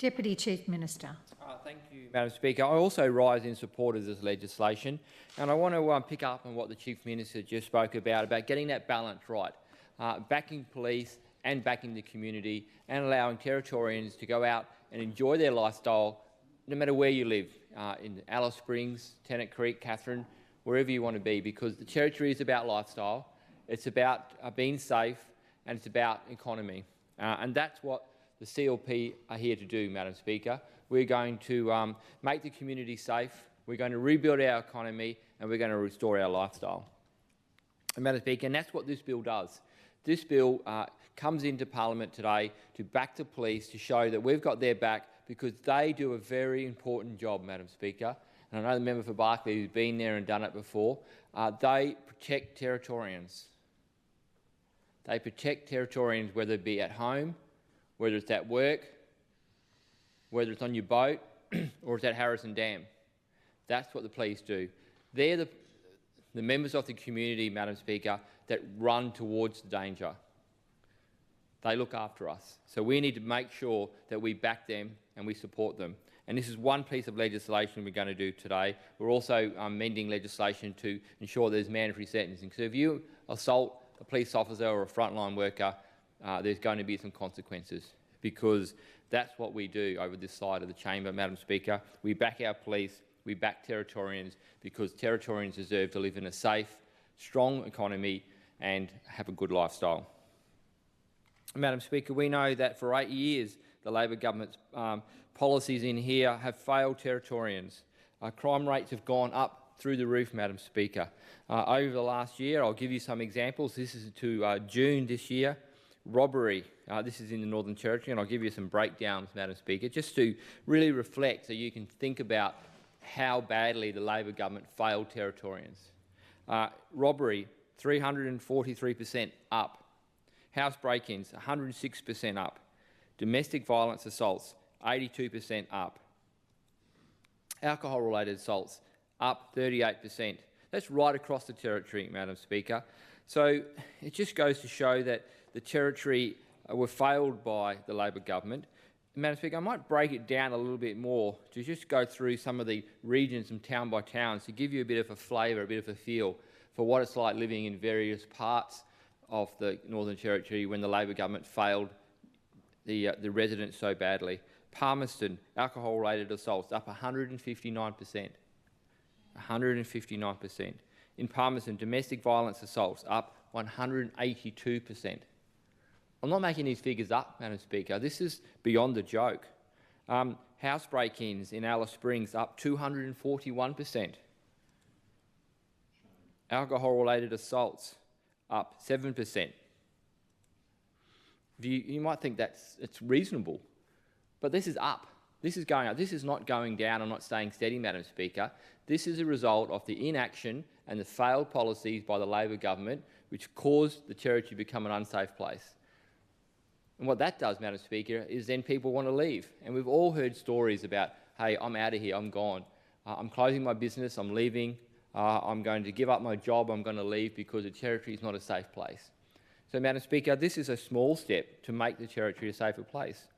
Deputy Chief Minister. Thank you, Madam Speaker. I also rise in support of this legislation, and I want to pick up on what the Chief Minister just spoke about getting that balance right, backing police and backing the community and allowing Territorians to go out and enjoy their lifestyle no matter where you live, in Alice Springs, Tennant Creek, Katherine, wherever you want to be, because the Territory is about lifestyle, it's about being safe, and it's about economy. And that's what the CLP are here to do, Madam Speaker. We're going to make the community safe, we're going to rebuild our economy, and we're going to restore our lifestyle. And Madam Speaker, and that's what this bill does. This bill comes into Parliament today to back the police, to show that we've got their back, because they do a very important job, Madam Speaker. And I know the member for Barclay who's been there and done it before. They protect Territorians. They protect Territorians, whether it be at home, whether it's at work, whether it's on your boat, or it's at Harrison Dam. That's what the police do. They're the members of the community, Madam Speaker, that run towards the danger. They look after us. So we need to make sure that we back them and we support them. And this is one piece of legislation we're going to do today. We're also amending legislation to ensure there's mandatory sentencing. So if you assault a police officer or a frontline worker, there's going to be some consequences, because that's what we do over this side of the chamber, Madam Speaker. We back our police, we back Territorians, because Territorians deserve to live in a safe, strong economy and have a good lifestyle. Madam Speaker, we know that for 8 years the Labor government's policies in here have failed Territorians. Crime rates have gone up through the roof, Madam Speaker. Over the last year, I'll give you some examples. This is to June this year. Robbery, this is in the Northern Territory, and I'll give you some breakdowns, Madam Speaker, just to really reflect so you can think about how badly the Labor government failed Territorians. Robbery, 343% up. House break-ins, 106% up. Domestic violence assaults, 82% up. Alcohol-related assaults, up 38%. That's right across the Territory, Madam Speaker. So it just goes to show that the Territory were failed by the Labor government. Madam Speaker, I might break it down a little bit more to just go through some of the regions and town by towns to give you a bit of a flavour, a bit of a feel for what it's like living in various parts of the Northern Territory when the Labor government failed the residents so badly. Palmerston, alcohol-related assaults up 159%. 159%. In Palmerston, domestic violence assaults up 182%. I'm not making these figures up, Madam Speaker. This is beyond a joke. House break-ins in Alice Springs up 241%. Alcohol-related assaults up 7%. You might think it's reasonable, but this is up. This is going up. This is not going down. I'm not staying steady, Madam Speaker. This is a result of the inaction and the failed policies by the Labor government, which caused the Territory to become an unsafe place. And what that does, Madam Speaker, is then people want to leave. And we've all heard stories about, hey, I'm out of here, I'm gone. I'm closing my business, I'm leaving. I'm going to give up my job, I'm going to leave because the Territory is not a safe place. So, Madam Speaker, this is a small step to make the Territory a safer place.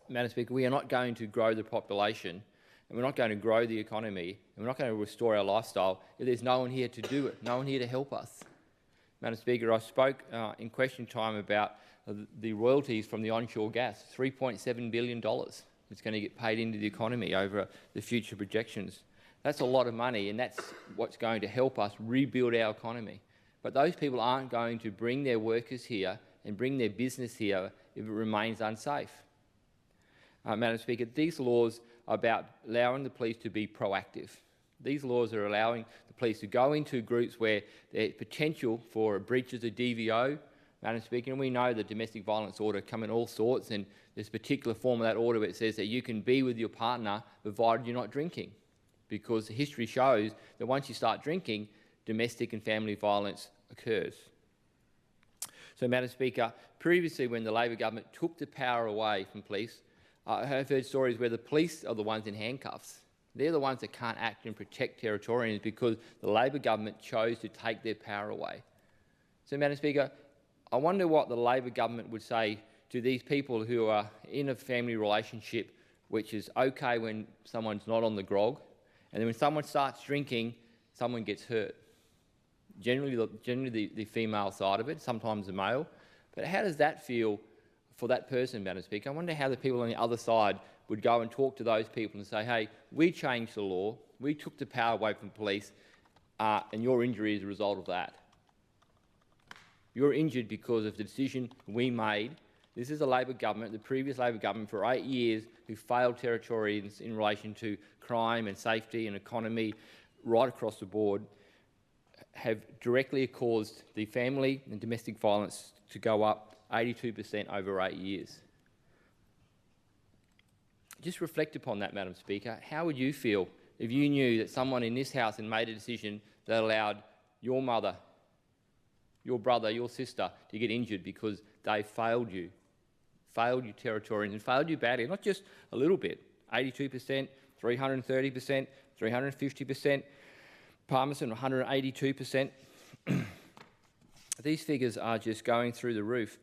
Madam Speaker, we are not going to grow the population, and we're not going to grow the economy, and we're not going to restore our lifestyle if there's no one here to do it, no one here to help us. Madam Speaker, I spoke in question time about the royalties from the onshore gas, $3.7 billion. It's going to get paid into the economy over the future projections. That's a lot of money, and that's what's going to help us rebuild our economy. But those people aren't going to bring their workers here and bring their business here if it remains unsafe. Madam Speaker, these laws are about allowing the police to be proactive. These laws are allowing the police to go into groups where there's potential for breaches of DVO, Madam Speaker, and we know the domestic violence order come in all sorts, and there's a particular form of that order where it says that you can be with your partner provided you're not drinking, because history shows that once you start drinking, domestic and family violence occurs. So, Madam Speaker, previously when the Labor government took the power away from police, I've heard stories where the police are the ones in handcuffs. They're the ones that can't act and protect Territorians because the Labor government chose to take their power away. So, Madam Speaker, I wonder what the Labor government would say to these people who are in a family relationship which is okay when someone's not on the grog, and then when someone starts drinking, someone gets hurt. Generally the female side of it, sometimes the male. But how does that feel for that person, Madam Speaker? I wonder how the people on the other side would go and talk to those people and say, hey, we changed the law, we took the power away from police, and your injury is a result of that. You're injured because of the decision we made. This is a Labor government, the previous Labor government for 8 years, who failed Territorians in relation to crime and safety and economy right across the board, have directly caused the family and domestic violence to go up 82% over 8 years. Just reflect upon that, Madam Speaker. How would you feel if you knew that someone in this House had made a decision that allowed your mother, your brother, your sister to get injured because they failed you Territorians, and failed you badly, not just a little bit, 82%, 330%, 350%, Palmerston 182%. These figures are just going through the roof.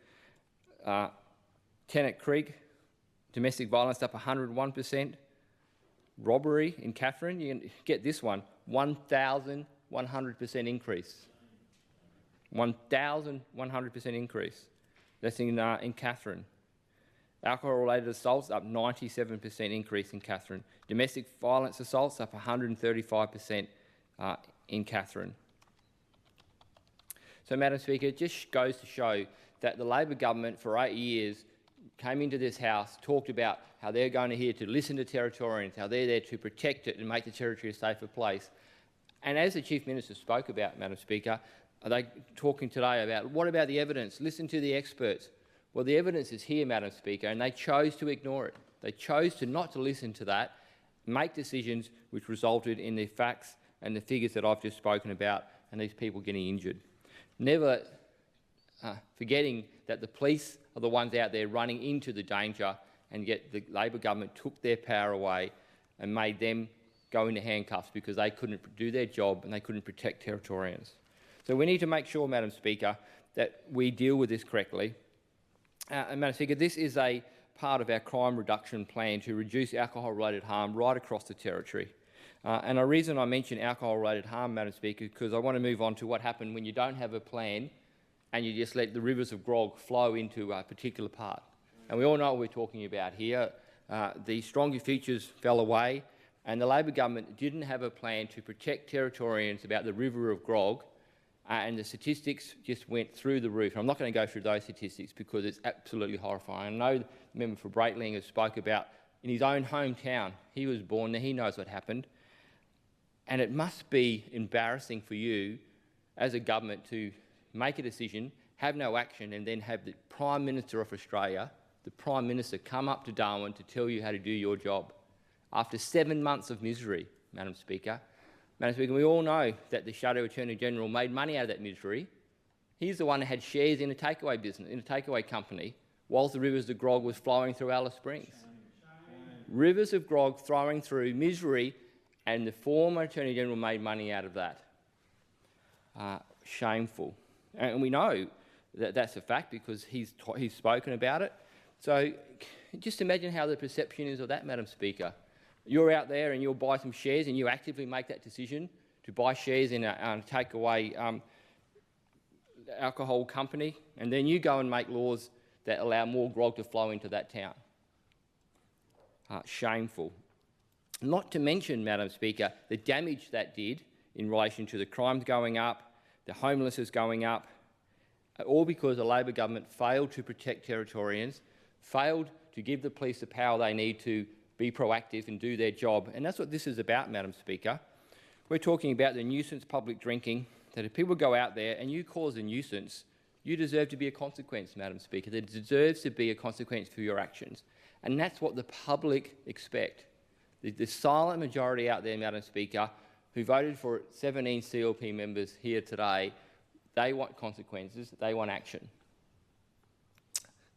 Tennant Creek, domestic violence up 101%. Robbery in Katherine, you can get this one, 1,100% increase. 1,100% increase. That's in Katherine. Alcohol-related assaults up 97% increase in Katherine. Domestic violence assaults up 135% in Katherine. So, Madam Speaker, it just goes to show that the Labor government for 8 years came into this House, talked about how they're going to here to listen to Territorians, how they're there to protect it and make the Territory a safer place. And as the Chief Minister spoke about, Madam Speaker, are they talking today about, what about the evidence? Listen to the experts. Well, the evidence is here, Madam Speaker, and they chose to ignore it. They chose not to listen to that, make decisions which resulted in the facts and the figures that I've just spoken about and these people getting injured. Never forgetting that the police are the ones out there running into the danger, and yet the Labor government took their power away and made them go into handcuffs because they couldn't do their job and they couldn't protect Territorians. So we need to make sure, Madam Speaker, that we deal with this correctly. And Madam Speaker, this is a part of our crime reduction plan to reduce alcohol-related harm right across the Territory. And the reason I mention alcohol-related harm, Madam Speaker, is because I want to move on to what happened when you don't have a plan and you just let the rivers of grog flow into a particular part. And we all know what we're talking about here. The stronger features fell away, and the Labor government didn't have a plan to protect Territorians about the river of grog, and the statistics just went through the roof. And I'm not going to go through those statistics because it's absolutely horrifying. I know the member for Breitling has spoke about in his own hometown. He was born there, he knows what happened. And it must be embarrassing for you as a government to make a decision, have no action, and then have the Prime Minister of Australia, the Prime Minister, come up to Darwin to tell you how to do your job. After 7 months of misery, Madam Speaker. Madam Speaker, we all know that the Shadow Attorney General made money out of that misery. He's the one who had shares in a takeaway business, in a takeaway company, whilst the rivers of grog was flowing through Alice Springs. Rivers of grog flowing through misery, and the former Attorney General made money out of that. Shameful. And we know that that's a fact because he's spoken about it. So just imagine how the perception is of that, Madam Speaker. You're out there and you'll buy some shares and you actively make that decision to buy shares in a takeaway alcohol company, and then you go and make laws that allow more grog to flow into that town. Shameful. Not to mention, Madam Speaker, the damage that did in relation to the crimes going up, the homelessness going up, all because the Labor government failed to protect Territorians, failed to give the police the power they need to be proactive and do their job. And that's what this is about, Madam Speaker. We're talking about the nuisance public drinking, that if people go out there and you cause a nuisance, you deserve to be a consequence, Madam Speaker. There deserves to be a consequence for your actions. And that's what the public expect. The silent majority out there, Madam Speaker, who voted for 17 CLP members here today, they want consequences, they want action.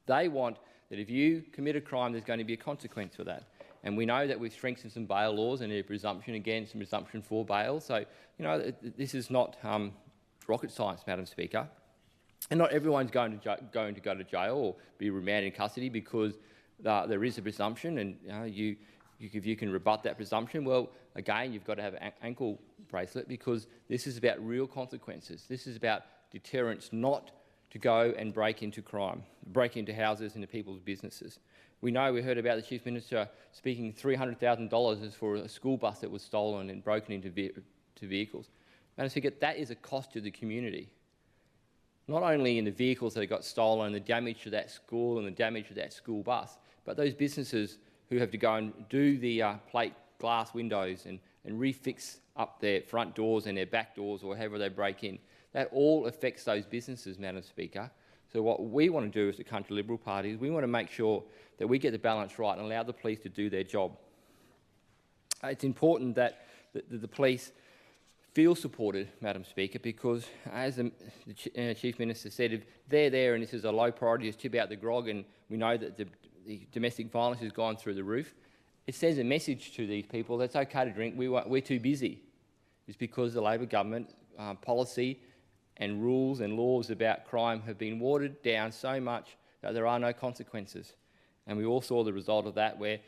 They want that if you commit a crime, there's going to be a consequence for that. And we know that we've strengthened some bail laws and a presumption against and presumption for bail. So, you know, this is not rocket science, Madam Speaker. And not everyone's going to go to jail or be remanded in custody, because there is a presumption, and if you can rebut that presumption, well, again, you've got to have an ankle bracelet, because this is about real consequences. This is about deterrence, not to go and break into crime, break into houses, into people's businesses. We heard about the Chief Minister speaking $300,000 for a school bus that was stolen and broken into vehicles. Madam Speaker, that is a cost to the community. Not only in the vehicles that got stolen and the damage to that school and the damage to that school bus, but those businesses who have to go and do the plate glass windows and refix up their front doors and their back doors or however they break in. That all affects those businesses, Madam Speaker. So what we want to do as the Country Liberal Party is we want to make sure that we get the balance right and allow the police to do their job. It's important that the police feel supported, Madam Speaker, because as the Chief Minister said, if they're there and this is a low priority, just tip out the grog, and we know that the domestic violence has gone through the roof, it sends a message to these people that it's okay to drink, we're too busy. It's because the Labor government policy and rules and laws about crime have been watered down so much that there are no consequences. And we all saw the result of that, where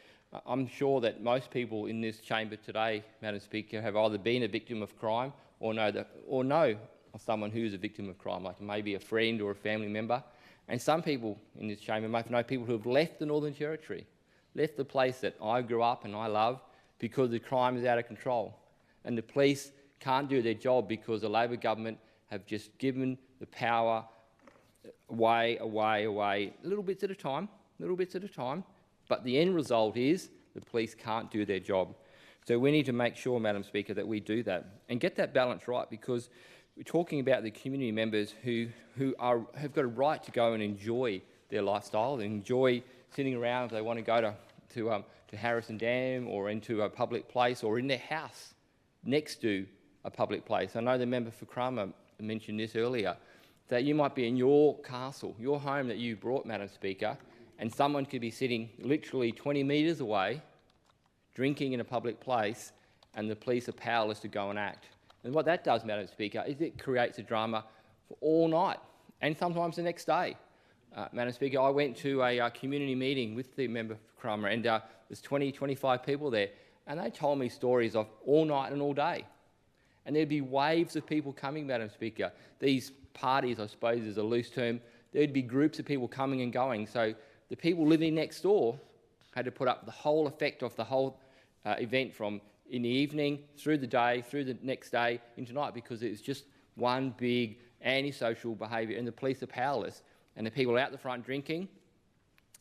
I'm sure that most people in this chamber today, Madam Speaker, have either been a victim of crime or know of someone who is a victim of crime, like maybe a friend or a family member. And some people in this chamber might know people who have left the Northern Territory, left the place that I grew up and I love, because the crime is out of control. And the police can't do their job because the Labor government have just given the power away, little bits at a time. But the end result is the police can't do their job. So we need to make sure, Madam Speaker, that we do that and get that balance right, because we're talking about the community members who have got a right to go and enjoy their lifestyle, and enjoy sitting around if they want to go to Harrison Dam or into a public place, or in their house next to a public place. I know the member for Cromer mentioned this earlier, that you might be in your castle, your home that you brought, Madam Speaker, and someone could be sitting literally 20 metres away, drinking in a public place, and the police are powerless to go and act. And what that does, Madam Speaker, is it creates a drama for all night, and sometimes the next day. Madam Speaker, I went to a community meeting with the member for Cromer, and there's 20, 25 people there, and they told me stories of all night and all day. And there'd be waves of people coming, Madam Speaker. These parties, I suppose, is a loose term. There'd be groups of people coming and going. So the people living next door had to put up the whole effect of the whole event, from in the evening, through the day, through the next day, into night, because it's just one big antisocial behaviour, and the police are powerless. And the people are out the front drinking,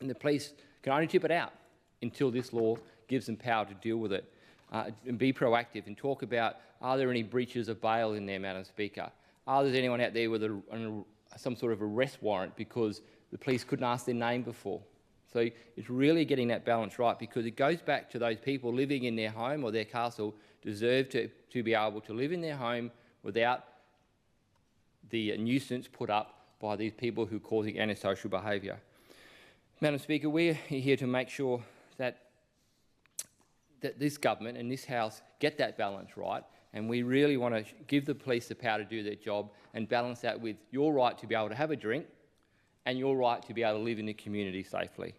and the police can only tip it out until this law gives them power to deal with it. And be proactive and talk about, are there any breaches of bail in there, Madam Speaker? Are there anyone out there with some sort of arrest warrant because the police couldn't ask their name before? So it's really getting that balance right, because it goes back to those people living in their home or their castle deserve to be able to live in their home without the nuisance put up by these people who are causing antisocial behaviour. Madam Speaker, we're here to make sure that this government and this House get that balance right, and we really want to give the police the power to do their job and balance that with your right to be able to have a drink and your right to be able to live in the community safely.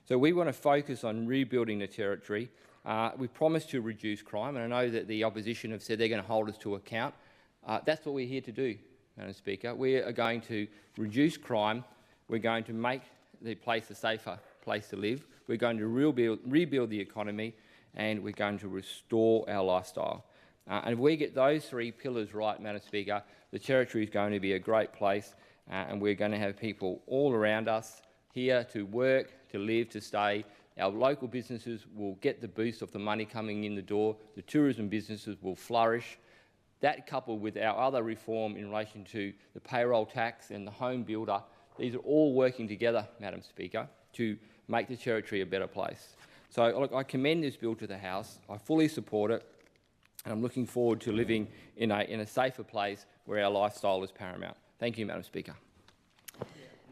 So we want to focus on rebuilding the Territory. We promised to reduce crime, and I know that the opposition have said they're going to hold us to account. That's what we're here to do, Madam Speaker. We are going to reduce crime. We're going to make the place a safer place to live. We're going to rebuild the economy, and we're going to restore our lifestyle. And if we get those three pillars right, Madam Speaker, the Territory is going to be a great place, and we're going to have people all around us here to work, to live, to stay. Our local businesses will get the boost of the money coming in the door. The tourism businesses will flourish. That, coupled with our other reform in relation to the payroll tax and the home builder, these are all working together, Madam Speaker, to make the Territory a better place. So look, I commend this bill to the House. I fully support it, and I'm looking forward to living in a safer place where our lifestyle is paramount. Thank you, Madam Speaker.